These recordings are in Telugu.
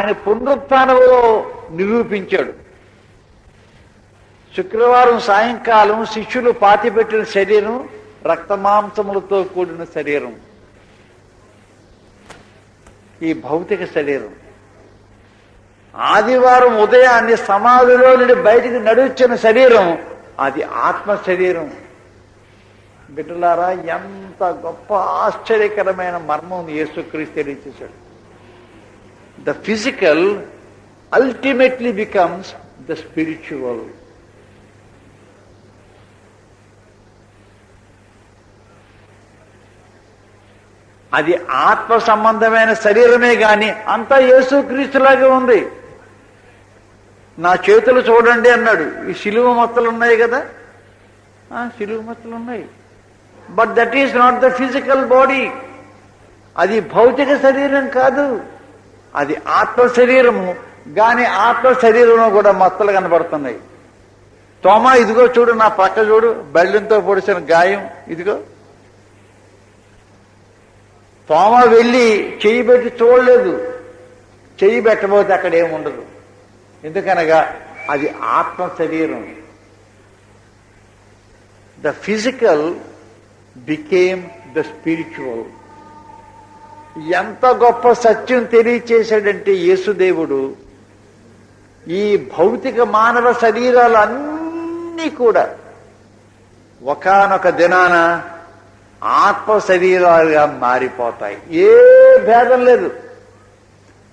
ఆయన పునరుత్థానంలో నిరూపించాడు. శుక్రవారం సాయంకాలం శిష్యులు పాతిపెట్టిన శరీరం రక్తమాంసములతో కూడిన శరీరం, ఈ భౌతిక శరీరం. ఆదివారం ఉదయాన్నే సమాధిలో నుండి బయటికి నడిచిన శరీరం అది ఆత్మ శరీరం. బిడ్డలారా, ఎంత గొప్ప ఆశ్చర్యకరమైన మర్మం యేసుక్రీస్తు తెలియచేశాడు. The physical ultimately becomes the spiritual. అది ఆత్మ సంబంధమైన శరీరమే గాని అంతా యేసుక్రీస్తులాగే ఉంది. నా చేతులు చూడండి అన్నాడు. ఈ శిలువ మచ్చలు ఉన్నాయి కదా, శిలువ మచ్చలు ఉన్నాయి. But that is not the physical body. అది భౌతిక శరీరం కాదు, అది ఆత్మ శరీరము. కానీ ఆత్మ శరీరంలో కూడా మచ్చలు కనబడుతున్నాయి. తోమా, ఇదిగో చూడు, నా పక్క చూడు, బెల్లంతో పొడిచిన గాయం ఇదిగో. తోమా వెళ్ళి చెయ్యి పెట్టి చూడలేదు. చెయ్యి పెట్టబోతే అక్కడ ఏముండదు. ఎందుకనగా అది ఆత్మ శరీరం. The physical became the spiritual. ఎంత గొప్ప సత్యం తెలియచేశాడంటే యేసుదేవుడు, ఈ భౌతిక మానవ శరీరాలు అన్నీ కూడా ఒకానొక దినాన ఆత్మ శరీరాలుగా మారిపోతాయి. ఏ భేదం లేదు.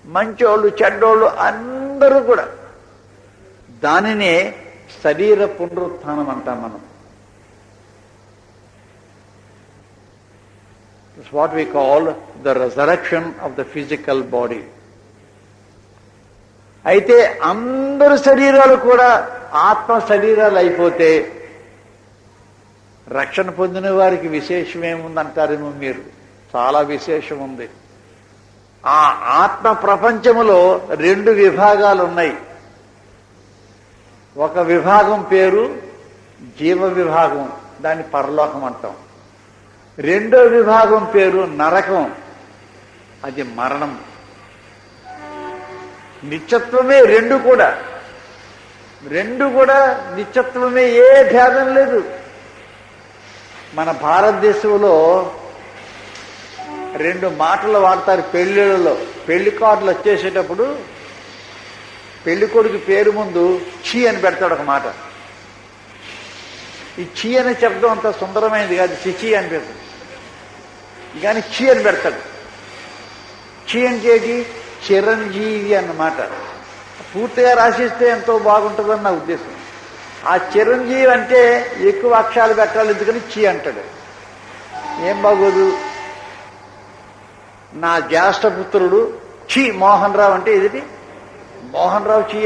మంచోళ్ళు చెడ్డోళ్ళు అందరూ కూడా. దానినే శరీర పునరుత్థానం అంటాం మనం. It's what we call the resurrection of the physical body. అయితే అందరు శరీరాలు కూడా ఆత్మ శరీరాలు అయిపోతే రక్షణ పొందిన వారికి విశేషమేముందంటారేమో మీరు. చాలా విశేషం ఉంది. ఆ ఆత్మ ప్రపంచములో 2 విభాగాలు ఉన్నాయి. ఒక విభాగం పేరు జీవ విభాగం, దాన్ని పరలోకం అంటాం. రెండో విభాగం పేరు నరకం, అది మరణం. నిత్యత్వమే రెండు కూడా నిత్యత్వమే, ఏ భేదం లేదు. మన భారతదేశంలో 2 మాటలు వాడతారు పెళ్లిళ్ళలో. పెళ్లి కార్డులు వచ్చేసేటప్పుడు పెళ్లి కొడుకు పేరు ముందు ఛీ అని పెడతాడు ఒక మాట. ఈ ఛీ అనే శబ్దం అంత సుందరమైనది కాదు, చిచి అని పెడతాడు. కానీ ఛీ అని పెడతాడు. ఛీ అంటే ఏంటి? చిరంజీవి అన్నమాట. పూర్తిగా రాసిస్తే ఎంతో బాగుంటుందని నా ఉద్దేశం. ఆ చిరంజీవి అంటే ఎక్కువ అక్షరాలు పెట్టాలి, ఎందుకని ఛీ అంటాడు. ఏం బాగోదు. నా జ్యేష్ఠపుత్రుడు ఛీ మోహన్ రావు అంటే ఇది మోహన్ రావు ఛీ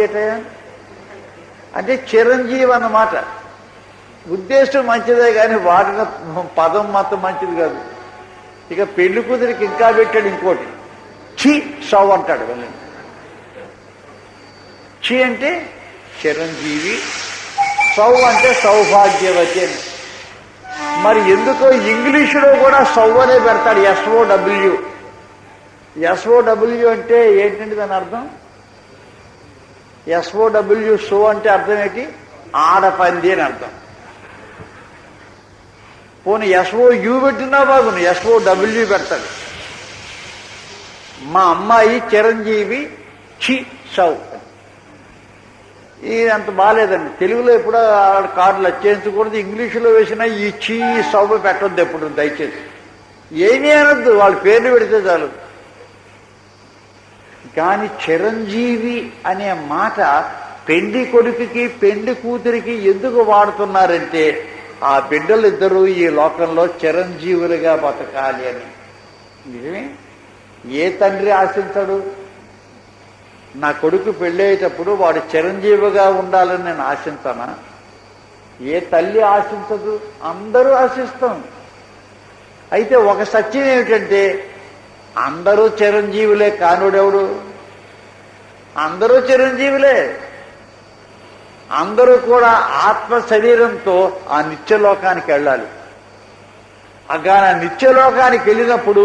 అంటే చిరంజీవి అన్నమాట. ఉద్దేశం మంచిదే కానీ వాడిన పదం మాత్రం మంచిది కాదు. ఇక పెళ్లి కూతురికి ఇంకా పెట్టాడు ఇంకోటి, ఛీ సౌ అంటాడు. వెళ్ళండి. ఛీ అంటే చిరంజీవి, సౌ అంటే సౌభాగ్యవతి అని. మరి ఎందుకో ఇంగ్లీషులో కూడా సౌ అనే పెడతాడు, SOW. SOW అంటే ఏంటంటే దాని అర్థం? SOW సో అంటే అర్థం ఏంటి? ఆడపంది అని అర్థం. పోనీ SOU పెట్టినా బాగుంది, SOW పెడతాడు. మా అమ్మాయి చిరంజీవి ఛీ సౌ. ఇది అంత బాగాలేదండి. తెలుగులో ఎప్పుడో కార్డులు వచ్చేయించకూడదు, ఇంగ్లీషులో వేసినా ఈ ఛీ సౌ పెట్టొద్దు ఎప్పుడు, దయచేసి. ఏమీ అనొద్దు, వాళ్ళ పేర్లు పెడితే చాలు. కానీ చిరంజీవి అనే మాట పెండి కొడుకుకి పెండి కూతురికి ఎందుకు వాడుతున్నారంటే ఆ బిడ్డలిద్దరూ ఈ లోకంలో చిరంజీవులుగా బతకాలి అని. నిజమే. ఏ తండ్రి ఆశించడు? నా కొడుకు పెళ్ళయ్యేటప్పుడు వాడు చిరంజీవిగా ఉండాలని నేను ఆశించనా? ఏ తల్లి ఆశించదు? అందరూ ఆశిస్తాం. అయితే ఒక సత్యం ఏమిటంటే అందరూ చిరంజీవులే కానుడెవడు? అందరూ చిరంజీవులే. అందరూ కూడా ఆత్మ శరీరంతో ఆ నిత్యలోకానికి వెళ్ళాలి. ఆ నిత్యలోకానికి వెళ్ళినప్పుడు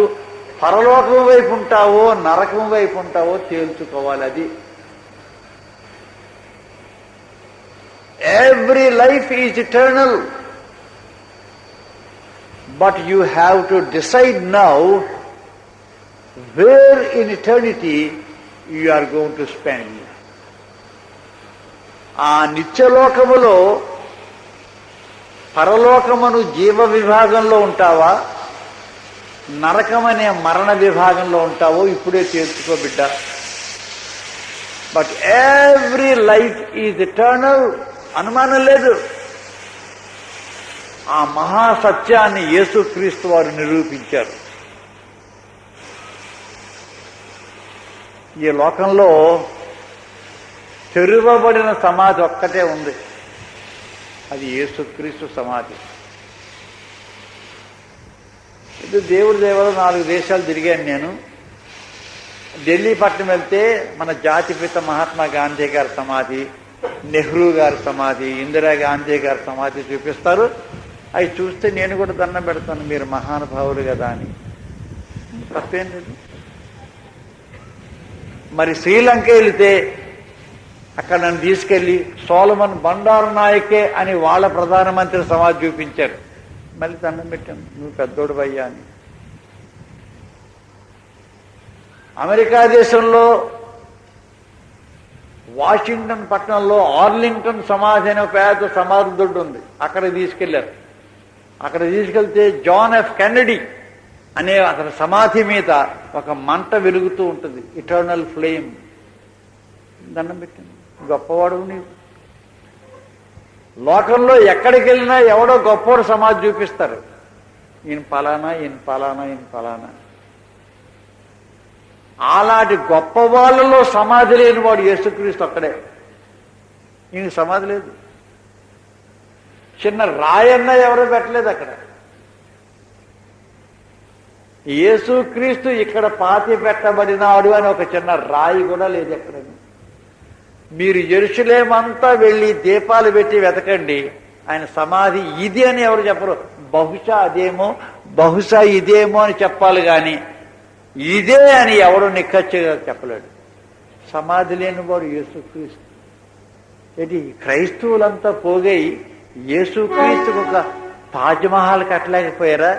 పరలోకం వైపు ఉంటావో నరకం వైపు ఉంటావో తేల్చుకోవాలి. అది every life is eternal, but you have to decide now where in eternity you are going to spend. ఆ నిత్యలోకములో పరలోకమును జీవ విభాగంలో ఉంటావా, నరకమనే మరణ విభాగంలో ఉంటావో ఇప్పుడే తేల్చుకో బిడ్డ. But every life is eternal, అనుమానం లేదు. ఆ మహాసత్యాన్ని యేసుక్రీస్తు వారు నిరూపించారు. ఈ లోకంలో తెరువబడిన సమాధి ఒక్కటే ఉంది, అది యేసుక్రీస్తు సమాధి. ఇది దేవుడి దేవలో 4 దేశాలు తిరిగాను నేను. ఢిల్లీ పట్టణం వెళ్తే మన జాతిపిత మహాత్మా గాంధీ గారి సమాధి, నెహ్రూ గారి సమాధి, ఇందిరాగాంధీ గారి సమాధి చూపిస్తారు. అవి చూస్తే నేను కూడా దండం పెడతాను, మీరు మహానుభావులు కదా అని. తప్పేం లేదు. మరి శ్రీలంక వెళితే అక్కడ నన్ను తీసుకెళ్లి సోలమన్ బండారు నాయకే అని వాళ్ళ ప్రధానమంత్రి సమాధి చూపించారు. మళ్ళీ దండం పెట్టాను, నువ్వు పెద్దోడు అయ్యా అని. అమెరికా దేశంలో వాషింగ్టన్ పట్టణంలో ఆర్లింగ్టన్ సమాధి అనే పేద సమాధుడు ఉంది, అక్కడ తీసుకెళ్లారు. అక్కడ తీసుకెళ్తే జాన్ ఎఫ్ కెన్నడీ అనే అతని సమాధి మీద ఒక మంట వెలుగుతూ ఉంటుంది, ఇటర్నల్ ఫ్లేమ్. దండం పెట్టింది, గొప్పవాడు నీవు. లోకంలో ఎక్కడికి వెళ్ళినా ఎవడో గొప్పవాడు సమాధి చూపిస్తారు, ఈయన పలానా, ఈయన పలానా, ఈయన పలానా. అలాంటి గొప్ప వాళ్ళలో సమాధి లేని వాడు యేసుక్రీస్తు ఒక్కడే. ఈయన సమాధి లేదు. చిన్న రాయన్న ఎవరో పెట్టలేదు అక్కడ. యేసుక్రీస్తు ఇక్కడ పాతి పెట్టబడినాడు అని ఒక చిన్న రాయి కూడా లేదు ఎక్కడ. మీరు యెరూషలేమంతా వెళ్ళి దీపాలు పెట్టి వెతకండి, ఆయన సమాధి ఇది అని ఎవరు చెప్పరు. బహుశా అదేమో, బహుశా ఇదేమో అని చెప్పాలి కానీ ఇదే అని ఎవడు నిక్కచ్చిగా చెప్పలేడు. సమాధి లేనివాడు యేసుక్రీస్తు. ఇది క్రైస్తవులంతా పోగై యేసుక్రీస్తుకు ఒక తాజ్మహల్ కట్టలేకపోయారా?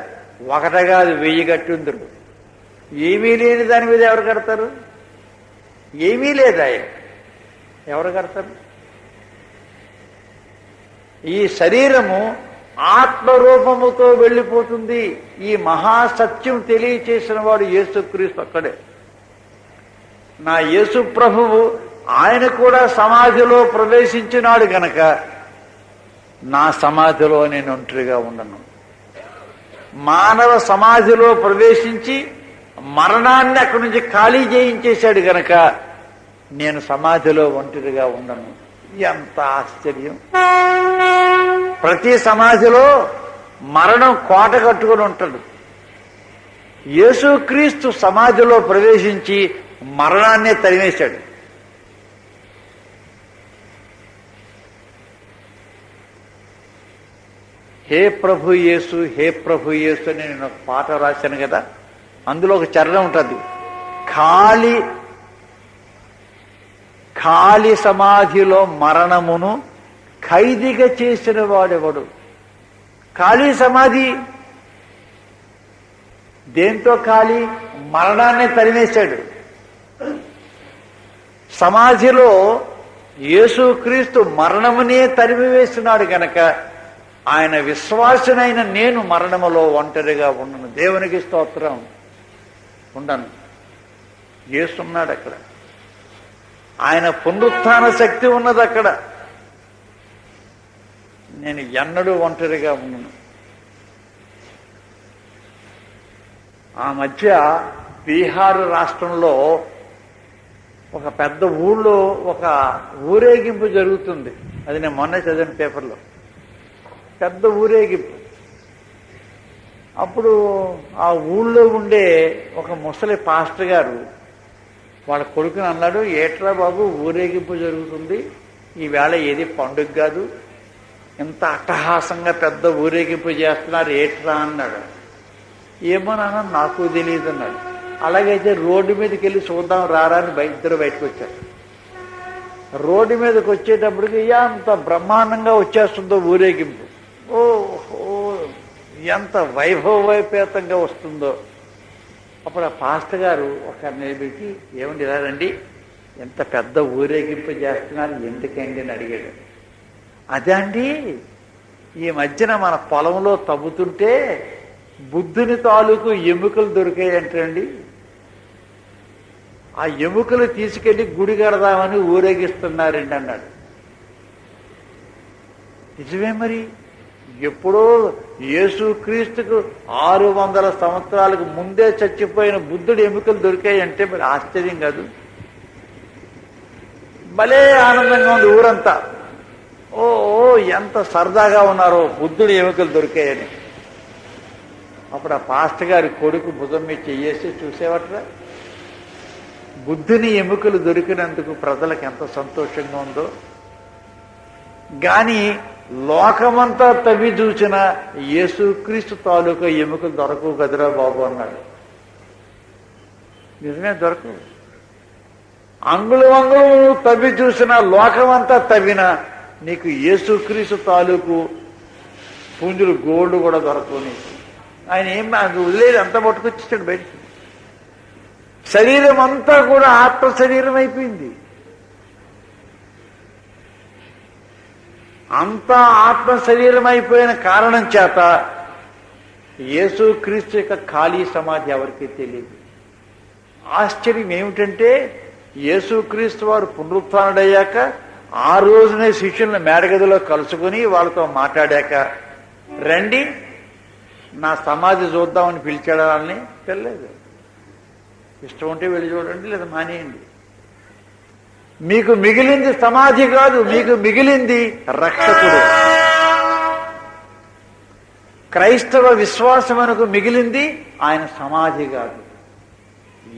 ఒకట కాదు, 1000 కట్టుందరు. ఏమీ లేని దాని మీద ఎవరు కడతారు? ఏమీ లేదా, ఎవరు కడతారు? ఈ శరీరము ఆత్మరూపముతో వెళ్ళిపోతుంది. ఈ మహాసత్యం తెలియచేసిన వాడు యేసుక్రీస్తు ఒక్కడే. నా యేసు ప్రభువు ఆయన కూడా సమాధిలో ప్రవేశించినాడు గనక నా సమాధిలో నేను ఒంటరిగా ఉండను. మానవ సమాధిలో ప్రవేశించి మరణాన్ని అక్కడి నుంచి ఖాళీ చేయించేశాడు గనక నేను సమాధిలో ఒంటరిగా ఉండను. ఎంత ఆశ్చర్యం! ప్రతి సమాధిలో మరణం కోట కట్టుకుని ఉంటాడు. యేసుక్రీస్తు సమాధిలో ప్రవేశించి మరణాన్నే తరిమేశాడు. హే ప్రభు యేసు, హే ప్రభు యేసు అని నేను ఒక పాట రాశాను కదా, అందులో ఒక చరణం ఉంటుంది. ఖాళీ సమాధిలో మరణమును ఖైదీగా చేసిన వాడెవడు? ఖాళీ సమాధి దేంతో ఖాళీ? మరణాన్ని తరిమేశాడు. సమాధిలో యేసుక్రీస్తు మరణమునే తరిమివేస్తున్నాడు గనక ఆయన విశ్వాసునైన నేను మరణములో ఒంటరిగా ఉండను. దేవునికి స్తోత్రం. ఉండను. యేసున్నాడు అక్కడ. ఆయన పునరుత్థాన శక్తి ఉన్నది అక్కడ. నేను ఎన్నడూ ఒంటరిగా ఉండను. ఆ మధ్య బీహార్ రాష్ట్రంలో ఒక పెద్ద ఊళ్ళో ఒక ఊరేగింపు జరుగుతుంది. అది నేను మొన్న చదివిన పేపర్లో. పెద్ద ఊరేగింపు. అప్పుడు ఆ ఊళ్ళో ఉండే ఒక ముసలి పాస్టర్ గారు వాళ్ళ కొడుకుని అన్నాడు, ఏట్రా బాబు ఊరేగింపు జరుగుతుంది, ఈవేళ ఏది పండుగ కాదు, ఇంత అట్టహాసంగా పెద్ద ఊరేగింపు చేస్తున్నారు ఏట్రా అన్నాడు. ఏమో నాన్న నాకు తెలియదు అన్నాడు. అలాగైతే రోడ్డు మీదకి వెళ్ళి చూద్దాం రారా అని ఇద్దరు బయటకు వచ్చారు. రోడ్డు మీదకి వచ్చేటప్పటికి ఎంత బ్రహ్మాండంగా వచ్చేస్తుందో ఊరేగింపు. ఓహో, ఎంత వైభవోపేతంగా వస్తుందో. అప్పుడు ఆ పాస్టర్ గారు ఒక నిలబెట్టి, ఏమండి ఇలా రండి, ఎంత పెద్ద ఊరేగింపు చేస్తున్నారు, ఎందుకండి అని అడిగాడు. అదే అండి, ఈ మధ్యన మన పొలంలో తవ్వుతుంటే బుద్ధుని తాలూకు ఎముకలు దొరికాయంటండి, ఆ ఎముకలు తీసుకెళ్లి గుడి కడదామని ఊరేగిస్తున్నారండి అన్నాడు. నిజమే మరి, ఎప్పుడో యేసుక్రీస్తుకు 600 సంవత్సరాలకు ముందే చచ్చిపోయిన బుద్ధుడి ఎముకలు దొరికాయంటే మరి ఆశ్చర్యం కాదు? భలే ఆనందంగా ఉంది ఊరంతా. ఓ ఎంత సరదాగా ఉన్నారో బుద్ధుడి ఎముకలు దొరికాయని. అప్పుడు ఆ పాస్టర్ గారి కొడుకు భుజం మీద చెయ్యేసి చూసేవట్రా, బుద్ధుని ఎముకలు దొరికినందుకు ప్రజలకు ఎంత సంతోషంగా ఉందో. గాని లోకమంతా తవ్వి చూసిన యేసుక్రీస్తు తాలూకా ఎముకలు దొరకవు కదరా బాబు అన్నాడు. నిజమే, దొరకవు. అంగుళం తవ్వి చూసిన, లోకమంతా తవ్వినా నీకు యేసుక్రీస్తు తాలూకు పుంజులు గోల్డ్ కూడా దొరకవు నీకు. ఆయన ఏం వదిలేదు, అంతా పట్టుకొచ్చేసాడు బయటికి. శరీరం అంతా కూడా ఆత్మ శరీరం అయిపోయింది. అంతా ఆత్మ శరీరం అయిపోయిన కారణం చేత యేసుక్రీస్తు యొక్క ఖాళీ సమాధి ఎవరికీ తెలియదు. ఆశ్చర్యం ఏమిటంటే, యేసుక్రీస్తు వారు పునరుత్థానుడయ్యాక ఆ రోజునే శిష్యులను మేడగదిలో కలుసుకుని వాళ్ళతో మాట్లాడాక, రండి నా సమాధి చూద్దామని పిలిచాడు. వాళ్ళని పిల్లలేదు. ఇష్టం ఉంటే వెళ్ళి చూడండి, లేదా మానేయండి. మీకు మిగిలింది సమాధి కాదు, మీకు మిగిలింది రక్షకుడు. క్రైస్తవ విశ్వాసమునకు మిగిలింది ఆయన సమాధి కాదు,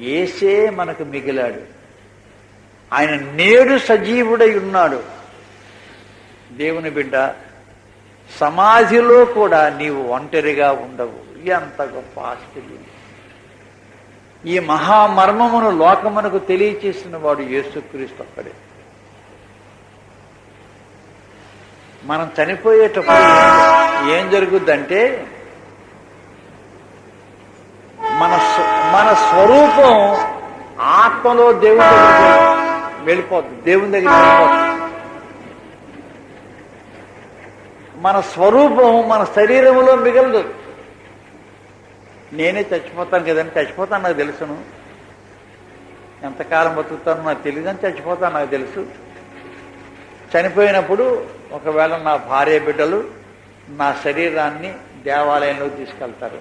యేసే మనకు మిగిలాడు. ఆయన నేడు సజీవుడై ఉన్నాడు. దేవుని బిడ్డ, సమాధిలో కూడా నీవు ఒంటరిగా ఉండవు. ఎంత గొప్ప ఆశ్చర్యం! ఈ మహామర్మమును లోకమునకు తెలియచేసిన వాడు యేసుక్రీస్తు ఒక్కడే. మనం చనిపోయేటప్పుడు ఏం జరుగుద్దంటే, మన స్వరూపం ఆత్మలో దేవుని దగ్గరికి వెళ్ళిపోతుంది. దేవుని దగ్గరికి వెళ్ళిపోతుంది. మన స్వరూపం మన శరీరంలో మిగలదు. నేనే చచ్చిపోతాను కదండి, చచ్చిపోతాను నాకు తెలుసును. ఎంతకాలం బతుకుతాను నాకు తెలియదు, అని చచ్చిపోతాను నాకు తెలుసు. చనిపోయినప్పుడు ఒకవేళ నా భార్య బిడ్డలు నా శరీరాన్ని దేవాలయంలో తీసుకెళ్తారు.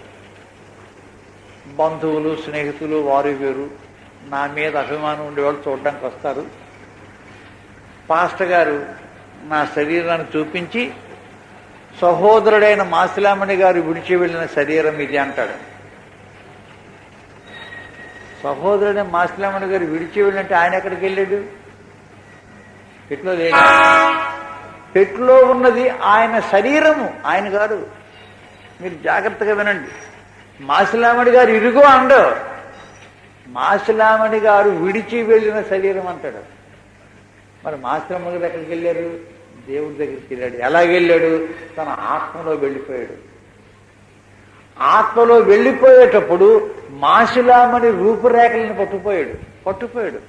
బంధువులు స్నేహితులు వారు వీరు నా మీద అభిమానం ఉండేవాళ్ళు చూడడానికి వస్తారు. పాస్టర్ గారు నా శరీరాన్ని చూపించి, సహోదరుడైన మాసిలామణి గారు విడిచి వెళ్ళిన శరీరం ఇది అంటాడు. సహోదరుడైన మాసిలామణి గారు విడిచి వెళ్ళినట్టే ఆయన ఎక్కడికి వెళ్ళాడు? పెట్టులో లేదు. పెట్టులో ఉన్నది ఆయన శరీరము, ఆయన కాదు. మీరు జాగ్రత్తగా వినండి. మాసిలామణి గారు ఇరుగో అండు, మాసిలామణి గారు విడిచి వెళ్ళిన శరీరం అంటాడు. మరి మాసిలామణి గారు ఎక్కడికి వెళ్ళారు? దేవుడి దగ్గరికి వెళ్ళాడు. ఎలాగెళ్ళాడు? తన ఆత్మలో వెళ్ళిపోయాడు. ఆత్మలో వెళ్ళిపోయేటప్పుడు మాసిలామణి రూపురేఖలను పట్టుపోయాడు.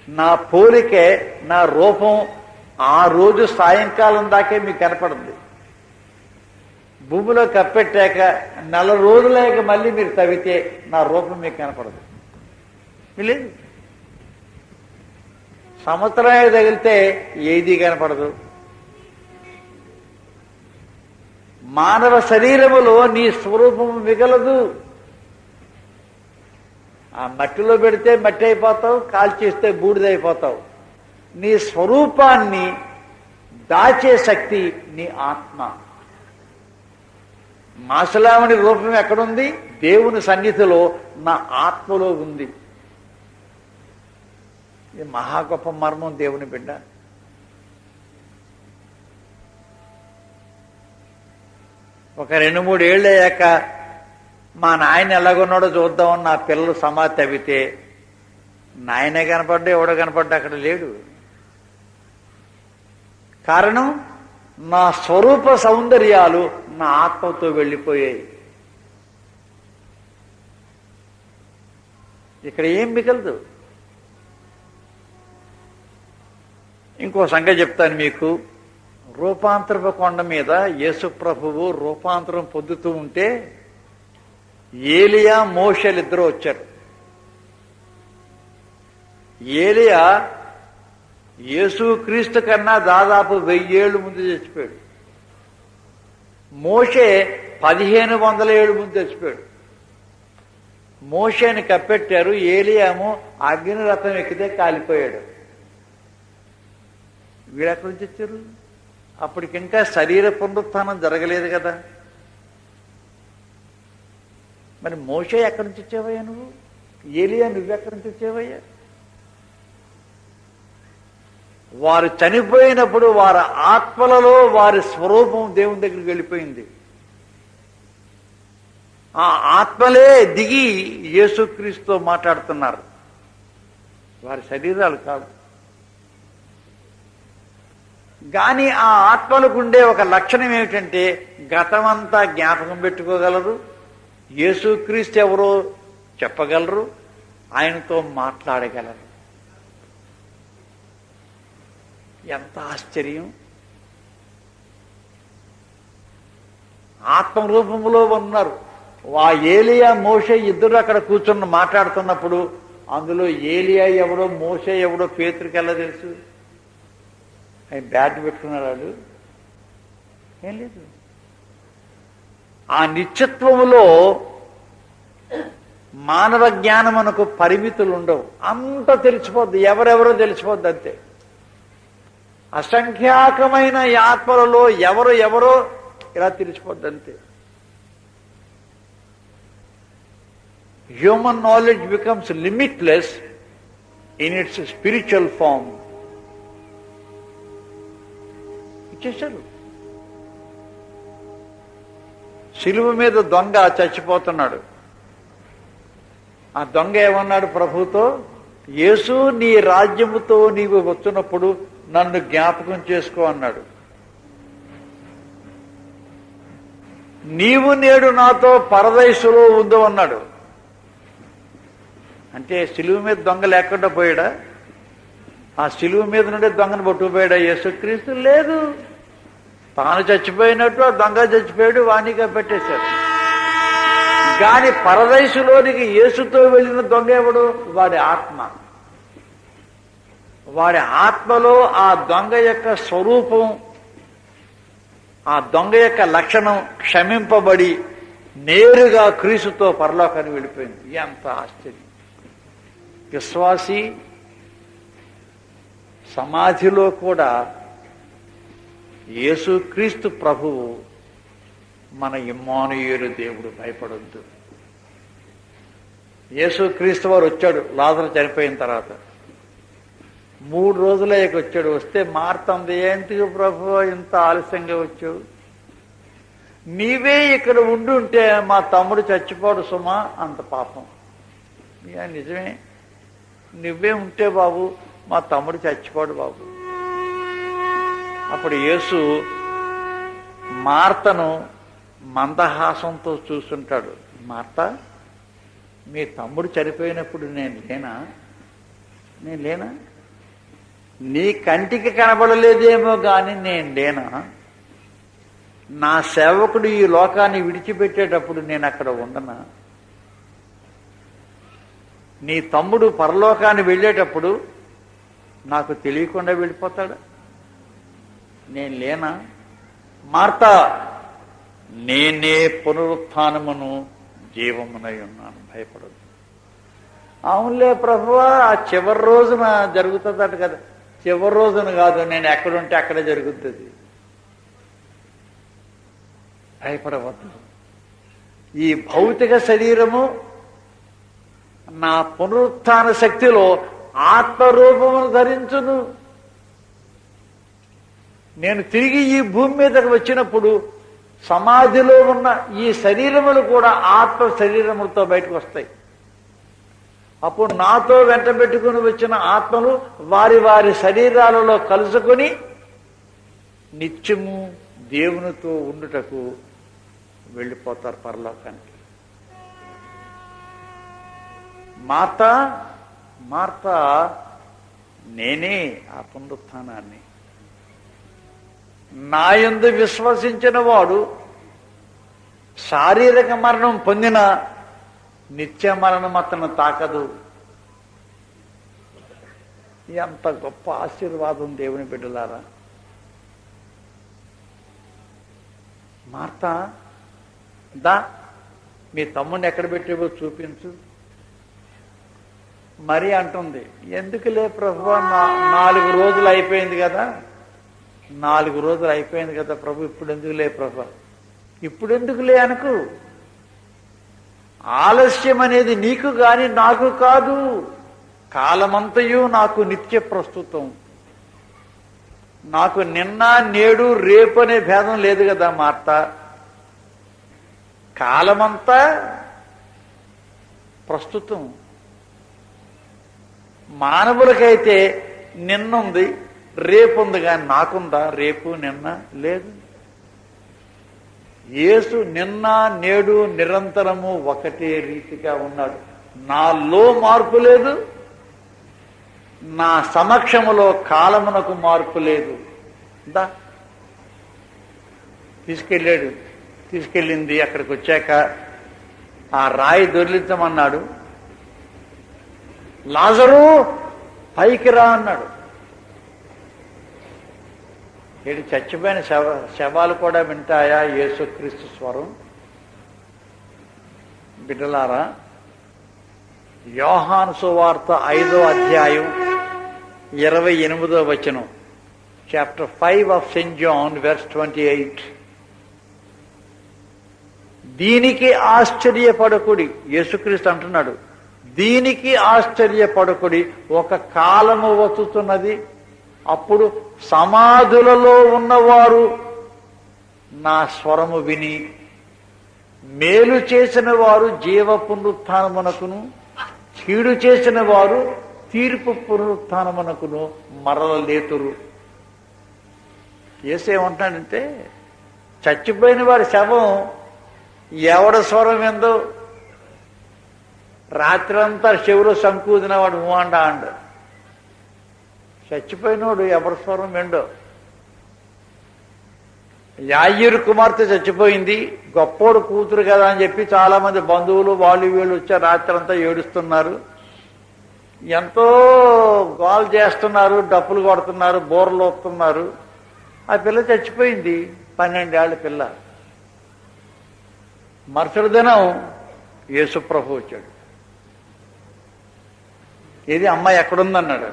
నా పోలికే, నా రూపం ఆ రోజు సాయంకాలం దాకే మీకు కనపడుతుంది. భూమిలో కప్పెట్టాక 4 రోజులేక మళ్ళీ మీరు తవ్వితే నా రూపం మీకు కనపడదు. లేదు, సంవత్సరానికి తగిలితే ఏది కనపడదు. మానవ శరీరములో నీ స్వరూపము మిగలదు. ఆ మట్టిలో పెడితే మట్టి అయిపోతావు, కాల్చేస్తే బూడిదైపోతావు. నీ స్వరూపాన్ని దాచే శక్తి నీ ఆత్మ. మాసిలామణి రూపం ఎక్కడుంది? దేవుని సన్నిధిలో నా ఆత్మలో ఉంది. ఇది మహా గొప్ప మర్మం దేవుని బిడ్డ. ఒక 2-3 ఏళ్ళు అయ్యాక మా నాయన ఎలాగున్నాడో చూద్దామని నా పిల్లలు సమాధి తవ్వితే నాయనే కనపడ్డా ఎవడో కనపడ్డా అక్కడ లేడు. కారణం నా స్వరూప సౌందర్యాలు నా ఆత్మతో వెళ్ళిపోయాయి. ఇక్కడ ఏం మిగలదు. ఇంకో సంగతి చెప్తాను మీకు. రూపాంతరపు కొండ మీద యేసు ప్రభువు రూపాంతరం పొందుతూ ఉంటే ఏలియా మోషేలిద్దరూ వచ్చారు. ఏలియా యేసుక్రీస్తు కన్నా దాదాపు 1000 ఏళ్ళు ముందు చచ్చిపోయాడు. మోషే 1500 ఏళ్ళు ముందు చచ్చిపోయాడు. మోషేని కప్పెట్టారు, ఏలియాము అగ్నిరథం ఎక్కితే కాలిపోయాడు. వీళ్ళెక్కడి నుంచి వచ్చారు? అప్పటికింకా శరీర పునరుత్థానం జరగలేదు కదా. మరి మోషే ఎక్కడి నుంచి వచ్చేవయ్యా నువ్వు? ఏలియా నువ్వెక్కడి నుంచి వచ్చేవయ్యా? వారు చనిపోయినప్పుడు వారి ఆత్మలలో వారి స్వరూపం దేవుని దగ్గరికి వెళ్ళిపోయింది. ఆ ఆత్మలే దిగి యేసుక్రీస్తుతో మాట్లాడుతున్నారు, వారి శరీరాలు కాదు. కానీ ఆ ఆత్మలకు ఉండే ఒక లక్షణం ఏమిటంటే గతమంతా జ్ఞాపకం పెట్టుకోగలరు, యేసుక్రీస్తు ఎవరో చెప్పగలరు, ఆయనతో మాట్లాడగలరు. ఎంత ఆశ్చర్యం! ఆత్మరూపంలో ఉన్నారు. ఆ ఏలియా మోషే ఇద్దరు అక్కడ కూర్చొని మాట్లాడుతున్నప్పుడు అందులో ఏలియా ఎవడో మోషే ఎవడో పేతురుకి ఎలా తెలుసు? ఆయన బ్యాట్ పెట్టుకున్నాడు, ఏం లేదు. ఆ నిత్యత్వములో మానవ జ్ఞానమునకు పరిమితులు ఉండవు, అంత తెలిసిపోద్ది, ఎవరెవరో తెలిసిపోద్ది అంతే. అసంఖ్యాకమైన ఈ ఆత్మలలో ఎవరు ఎవరో ఇలా తెలిసిపోద్ది అంతే. Human knowledge becomes limitless in its spiritual form. ఇచ్చేశారు. శిలువ మీద దొంగ చచ్చిపోతున్నాడు. ఆ దొంగ ఏమన్నాడు ప్రభుతో? యేసు, నీ రాజ్యముతో నీవు వచ్చినప్పుడు నన్ను జ్ఞాపకం చేసుకో అన్నాడు. నీవు నేడు నాతో పరదైసులో ఉందో అన్నాడు. అంటే శిలువ మీద దొంగ లేకుండా పోయాడా? ఆ శిలువ మీద నుండి దొంగను పట్టుకుపోయాడా యేసుక్రీస్తు? లేదు. తాను చచ్చిపోయినట్టు ఆ దొంగ చచ్చిపోయాడు, వాణిగా పెట్టేశాడు. కానీ పరదైసులోనికి యేసుతో వెళ్ళిన దొంగ ఎవడు? వాడి ఆత్మ. వాడి ఆత్మలో ఆ దొంగ యొక్క స్వరూపం, ఆ దొంగ యొక్క లక్షణం క్షమింపబడి నేరుగా క్రీస్తుతో పరలోకానికి వెళ్ళిపోయింది. ఎంత ఆశ్చర్యం! విశ్వాసి సమాధిలో కూడా యేసుక్రీస్తు ప్రభువు మన ఇమ్మానుయేలు దేవుడు. భయపడొద్దు. యేసుక్రీస్తు వారు వచ్చాడు లాజరు చనిపోయిన తర్వాత. 3 రోజులయ్యాక వచ్చాడు. వస్తే మార్తంది, ఏంటి ప్రభు ఇంత ఆలస్యంగా వచ్చావు? నీవే ఇక్కడ ఉండుంటే మా తమ్ముడు చచ్చిపోడు సుమా. అంత పాపం. నిజమే, నువ్వే ఉంటే బాబు మా తమ్ముడు చచ్చిపోడు బాబు. అప్పుడు యేసు మార్తను మందహాసంతో చూస్తుంటాడు. మార్త, మీ తమ్ముడు చనిపోయినప్పుడు నేను లేనా? నీ కంటికి కనబడలేదేమో గాని నేను లేనా? నా సేవకుడు ఈ లోకాన్ని విడిచిపెట్టేటప్పుడు నేను అక్కడ ఉండనా? నీ తమ్ముడు పరలోకాన్ని వెళ్ళేటప్పుడు నాకు తెలియకుండా వెళ్ళిపోతాడా? నేను లేనా? మార్తా, నేనే పునరుత్థానమును జీవమునై ఉన్నాను, భయపడదు. అవునులే ప్రభువా, ఆ చివరి రోజున జరుగుతుందట కదా. చివరి రోజున కాదు, నేను ఎక్కడుంటే అక్కడే జరుగుతుంది. భయపడవద్దు. ఈ భౌతిక శరీరము నా పునరుత్థాన శక్తిలో ఆత్మరూపమును ధరించును. నేను తిరిగి ఈ భూమి మీదకి వచ్చినప్పుడు సమాధిలో ఉన్న ఈ శరీరములు కూడా ఆత్మ శరీరములతో బయటకు వస్తాయి. అప్పుడు నాతో వెంట పెట్టుకుని వచ్చిన ఆత్మలు వారి వారి శరీరాలలో కలుసుకొని నిత్యము దేవునితో ఉండుటకు వెళ్ళిపోతారు పరలోకానికి. మార్త నేనే ఆ పునరుత్థానాన్ని. నా యందు విశ్వసించిన వాడు శారీరక మరణం పొందిన నిత్య మరణం అతను తాకదు. ఎంత గొప్ప ఆశీర్వాదం దేవుని బిడ్డలారా. మార్తా, దా మీ తమ్ముడిని ఎక్కడ పెట్టేవో చూపించు. మరి అంటుంది, ఎందుకులే ప్రభువా, 4 రోజులు అయిపోయింది కదా, 4 రోజులు అయిపోయింది కదా ప్రభు, ఇప్పుడు ఎందుకులే ప్రభు. ఇప్పుడు ఎందుకులే అనుకు. ఆలస్యం అనేది నీకు గాని నాకు కాదు. కాలమంతయు నాకు నిత్య ప్రస్తుతం. నాకు నిన్న నేడు రేపు అనే భేదం లేదు కదా మార్త. కాలమంతా ప్రస్తుతం. మానవులకైతే నిన్నుంది రేపు ఉంది, కానీ నాకుందా రేపు నిన్న లేదు. యేసు నిన్న నేడు నిరంతరము ఒకటే రీతిగా ఉన్నాడు. నాలో మార్పు లేదు, నా సమక్షములో కాలమునకు మార్పు లేదు. దా తీసుకెళ్ళింది. అక్కడికి వచ్చాక ఆ రాయి దొర్లించమన్నాడు. లాజరు పైకి రా అన్నాడు. ఏడు చచ్చిపోయిన శవాలు కూడా వింటాయా యేసుక్రీస్తు స్వరం? బిడ్డలారా, యోహాను సువార్త 5వ అధ్యాయం 28వ వచనం, chapter 5 of Saint John verse 28. దీనికి ఆశ్చర్యపడకుడి, యేసుక్రీస్తు అంటున్నాడు, దీనికి ఆశ్చర్యపడకుడి, ఒక కాలము వస్తున్నది, అప్పుడు సమాధులలో ఉన్నవారు నా స్వరము విని మేలు చేసిన వారు జీవ పునరుత్థానమునకును, కీడు చేసిన వారు తీర్పు పునరుత్థానమునకును మరల లేతురు. యేసేమంటాడంటే, చచ్చిపోయిన వారి శవం ఎవడ స్వరం ఏందో రాత్రంతా చెవులో సంకూదిన వాడు మూండా అండు. చచ్చిపోయినోడు ఎవరి స్వరం విండో. యాయిరు కుమార్తె చచ్చిపోయింది, గొప్పోడు కూతురు కదా అని చెప్పి చాలా మంది బంధువులు వాళ్ళు వీళ్ళు వచ్చి రాత్రంతా ఏడుస్తున్నారు, ఎంతో గోల్ చేస్తున్నారు, డప్పులు కొడుతున్నారు, బోర్లు వస్తున్నారు. ఆ పిల్ల చచ్చిపోయింది, 12 ఏళ్ల పిల్ల. మరుసటి దినం యేసుప్రభు వచ్చాడు. ఏది అమ్మాయి ఎక్కడుందన్నాడు.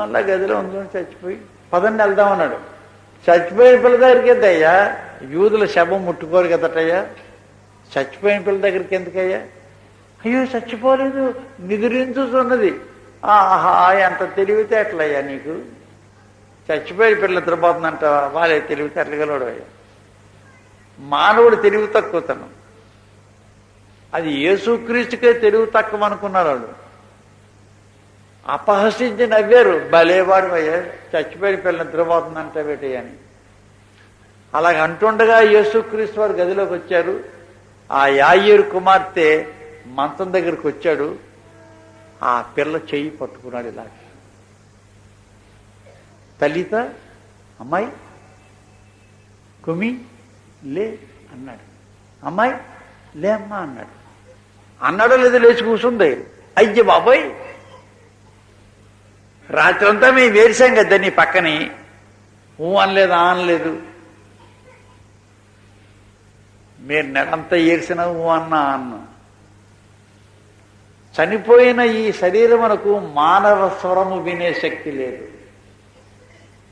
అలా గదిలో ఉందని చచ్చిపోయి, పదండి వెళ్దామన్నాడు. చచ్చిపోయిన పిల్ల దగ్గరికి ఎంతయ్యా, యూదుల శవం ముట్టుకోరు కదటయ్యా, చచ్చిపోయిన పిల్ల దగ్గరికి ఎందుకయ్యా? అయ్యో చచ్చిపోలేదు, నిదురించుతున్నది. ఆహా, ఎంత తెలివితేటలయ్యా నీకు, చచ్చిపోయిన పిల్ల నిద్రపోతుందంట, వాళ్ళే తెలివితేటలు గలవాడు అయ్యా. మానవుడు తెలివి తక్కువతనం. అది యేసుక్రీస్తుకే తెలివి తక్కువ అనుకున్నారు వాళ్ళు. అపహసించి నవ్వారు, భలేవాడు అయ్యా, చచ్చిపోయిన పిల్ల నిద్రపోతుందంట వేటయ్య అని. అలాగ అంటుండగా యేసుక్రీస్తు వారు గదిలోకి వచ్చారు. ఆ యాయిరు కుమార్తె మంచం దగ్గరికి వచ్చాడు. ఆ పిల్ల చెయ్యి పట్టుకున్నాడు. ఇలా, తల్లిత, అమ్మాయి కుమి లే అన్నాడు. అమ్మాయి లే అమ్మా అన్నాడు. అన్నాడో లేదో లేచి కూర్చుంది. అయ్య బాబోయ్, రాత్రంతా మేము వేడిసాం కదా నీ పక్కని, అనలేదు అనలేదు, మీరు నెలంతా ఏడ్చినా అన్నా. చనిపోయిన ఈ శరీరమునకు మానవ స్వరము వినే శక్తి లేదు,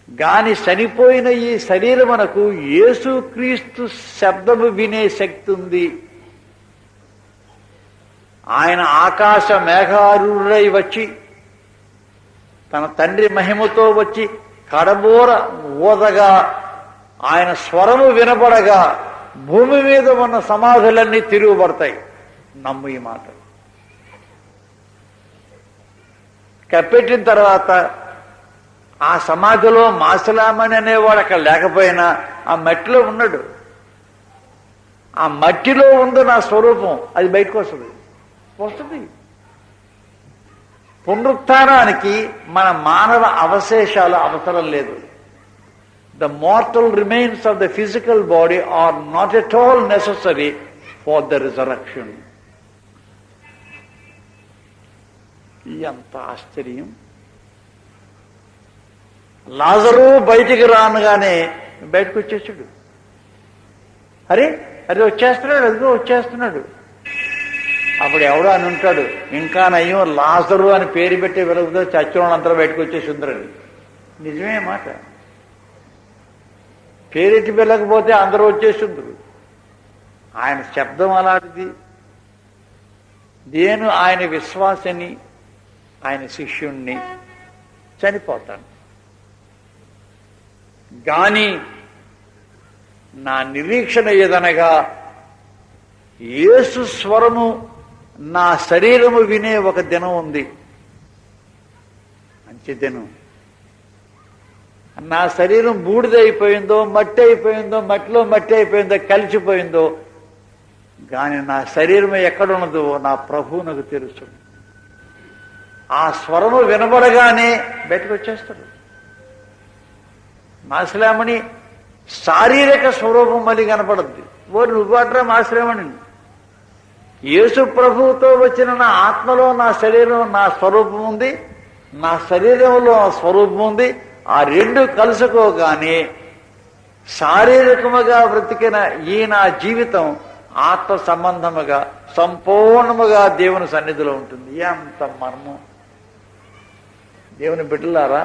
గాని చనిపోయిన ఈ శరీరమునకు యేసుక్రీస్తు శబ్దము వినే శక్తి ఉంది. ఆయన ఆకాశ మేఘారూఢుడై వచ్చి తన తండ్రి మహిమతో వచ్చి కడబోర ఓదగా ఆయన స్వరము వినబడగా భూమి మీద ఉన్న సమాధులన్నీ తిరుగుబడతాయి. నమ్ము ఈ మాట. కప్పెట్టిన తర్వాత ఆ సమాధిలో మాసలామణి అనేవాడు అక్కడ లేకపోయినా ఆ మట్టిలో ఉన్నాడు. ఆ మట్టిలో ఉంది నా స్వరూపం, అది బయటకు వస్తుంది. పునరుత్థానానికి మన మానవ అవశేషాలు అవసరం లేదు. The mortal remains of the physical body are not at all necessary for the resurrection. ఎంత ఆశ్చర్యం! లాజరు బయటికి రానుగానే బయటకు వచ్చేసాడు. అరే వచ్చేస్తున్నాడు, అదిగో వచ్చేస్తున్నాడు. అప్పుడు ఎవడో అని ఉంటాడు, ఇంకా నయ్యం లాజరు అని పేరు పెట్టి వెలుగుతో చచ్చినంతా బయటకు వచ్చేసిందరని. నిజమే మాట. పేరెట్టి వెళ్ళకపోతే అందరూ వచ్చేసిందరు. ఆయన శబ్దం అలాంటిది. నేను ఆయన విశ్వాసిని, ఆయన శిష్యుణ్ణి, చనిపోతాను. గాని నా నిరీక్షణ ఏదనగా యేసు స్వరము నా శరీరము వినే ఒక దినం ఉంది. మంచి దినం. నా శరీరం బూడిదైపోయిందో, మట్టి అయిపోయిందో, మట్టిలో మట్టి అయిపోయిందో, కలిసిపోయిందో, కానీ నా శరీరం ఎక్కడున్నదో నా ప్రభువు నాకు తెలుసు. ఆ స్వరము వినబడగానే బయటకు వచ్చేస్తాడు. మాసలామణి శారీరక స్వరూపం మళ్ళీ కనపడద్ది. నువ్వు అట్రా మాసలామణి. యేసు ప్రభువుతో వచ్చిన నా ఆత్మలో నా శరీరం నా స్వరూపం ఉంది, నా శరీరంలో నా స్వరూపం ఉంది. ఆ రెండు కలుసుకోగానే శారీరకముగా బ్రతికిన ఈ నా జీవితం ఆత్మ సంబంధముగా సంపూర్ణముగా దేవుని సన్నిధిలో ఉంటుంది. ఎంత మర్మం! దేవుని బిడ్డలారా,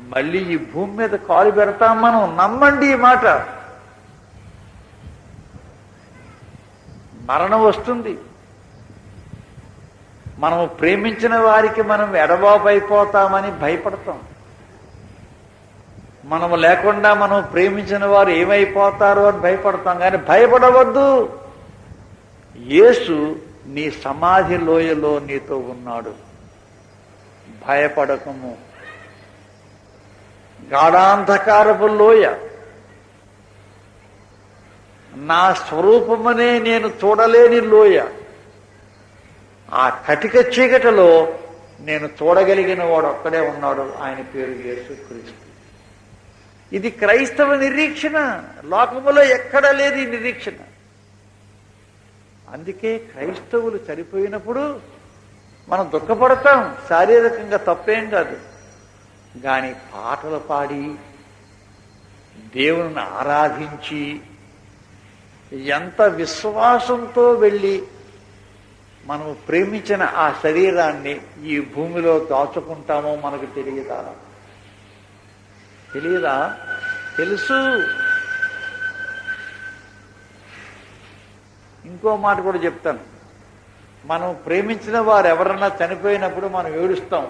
మళ్ళీ ఈ భూమి మీద కాలు పెడతాం మనం. నమ్మండి ఈ మాట. మరణం వస్తుంది. మనము ప్రేమించిన వారికి మనం ఎడబాపు అయిపోతామని భయపడతాం. మనము లేకుండా మనం ప్రేమించిన వారు ఏమైపోతారో అని భయపడతాం. కానీ భయపడవద్దు. యేసు నీ సమాధి లోయలో నీతో ఉన్నాడు. భయపడకము. గాఢాంధకారపు లోయ, నా స్వరూపమనే నేను చూడలేని లోయ, ఆ కటిక చీకటిలో నేను చూడగలిగిన వాడు ఒక్కడే ఉన్నాడు. ఆయన పేరు యేసుక్రీస్తు. ఇది క్రైస్తవ నిరీక్షణ. లోకములో ఎక్కడా లేదు ఈ నిరీక్షణ. అందుకే క్రైస్తవులు చనిపోయినప్పుడు మనం దుఃఖపడతాం. శారీరకంగా తప్పేం కాదు. కానీ పాటలు పాడి దేవుని ఆరాధించి ఎంత విశ్వాసంతో వెళ్ళి మనం ప్రేమించిన ఆ శరీరాన్ని ఈ భూమిలో దాచుకుంటామో మనకు తెలియదా? తెలుసు. ఇంకో మాట కూడా చెప్తాను. మనం ప్రేమించిన వారు ఎవరన్నా చనిపోయినప్పుడు మనం ఏడుస్తాం.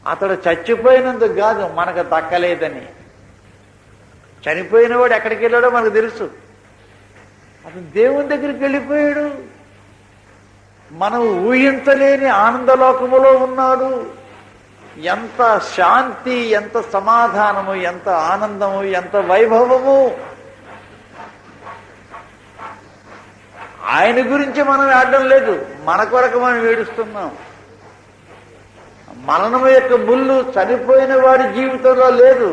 అతడు చచ్చిపోయినందుకు కాదు, మనకు దక్కలేదని. చనిపోయిన వాడు ఎక్కడికి వెళ్ళాడో మనకు తెలుసు. అతను దేవుని దగ్గరికి వెళ్ళిపోయాడు. మనం ఊహించలేని ఆనందలోకములో ఉన్నాడు. ఎంత శాంతి, ఎంత సమాధానము, ఎంత ఆనందము, ఎంత వైభవము! ఆయన గురించి మనం ఆడడం లేదు, మన కొరకు మనం ఏడుస్తున్నాం. మరణము యొక్క ముళ్ళు చనిపోయిన వాడి జీవితంలో లేదు,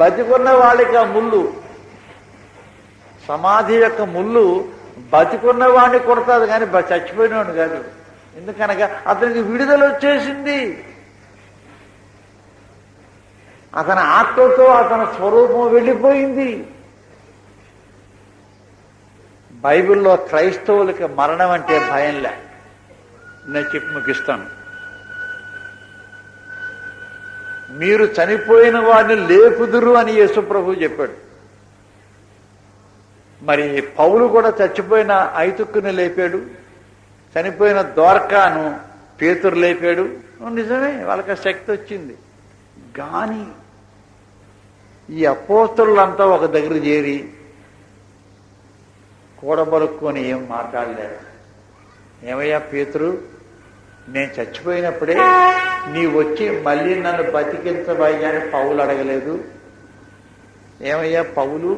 బతికున్న వాళ్ళకి ఆ ముళ్ళు. సమాధి యొక్క ముళ్ళు బతికున్న వాడిని కొడతాది కానీ చచ్చిపోయినవాడు కాదు. ఎందుకనగా అతనికి విడుదల వచ్చేసింది. అతని ఆత్మతో అతని స్వరూపం వెళ్ళిపోయింది. బైబిల్లో క్రైస్తవులకి మరణం అంటే భయంలే. నేను చెప్పి ముగిస్తాను. మీరు చనిపోయిన వాడిని లేపుదురు అని యేసు ప్రభువు చెప్పాడు. మరి పౌలు కూడా చచ్చిపోయిన ఐతుక్కుని లేపాడు, చనిపోయిన దోర్కాను పేతురు లేపాడు. నిజమే, వాళ్ళకి శక్తి వచ్చింది. కానీ ఈ అపోస్తలులంతా ఒక దగ్గర చేరి కూడబలుక్కొని ఏం మాట్లాడలేరు. ఏమయ్యా పేతురు, నేను చచ్చిపోయినప్పుడే నీ వచ్చి మళ్ళీ నన్ను బతికించబోయ్యా అని పౌలు అడగలేదు. ఏమయ్యా పౌలు,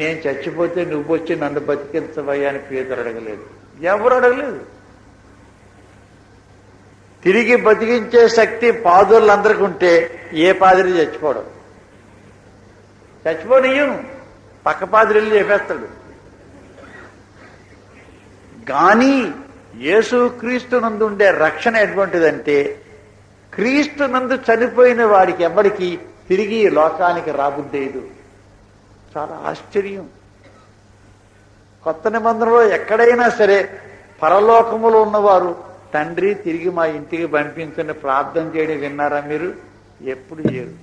నేను చచ్చిపోతే నువ్వు వచ్చి నన్ను బతికించబోయ్యా అని పేతురు అడగలేదు. ఎవరు అడగలేదు. తిరిగి బతికించే శక్తి పాదులందరికీ ఉంటే ఏ పాదిరి చచ్చిపోనియ్యం, పక్క పాదిరిల్లు చెప్పేస్తాడు. కానీ యేసుక్రీస్తు నందు ఉండే రక్షణ ఎటువంటిదంటే, క్రీస్తు నందు చనిపోయిన వాడికి ఎవరికి తిరిగి లోకానికి రాబుద్దేదు. చాలా ఆశ్చర్యం. కొత్త నిబంధనలో ఎక్కడైనా సరే పరలోకములో ఉన్నవారు తండ్రి తిరిగి మా ఇంటికి పంపించని ప్రార్థన చేయడం విన్నారా మీరు? ఎప్పుడు చేయరు.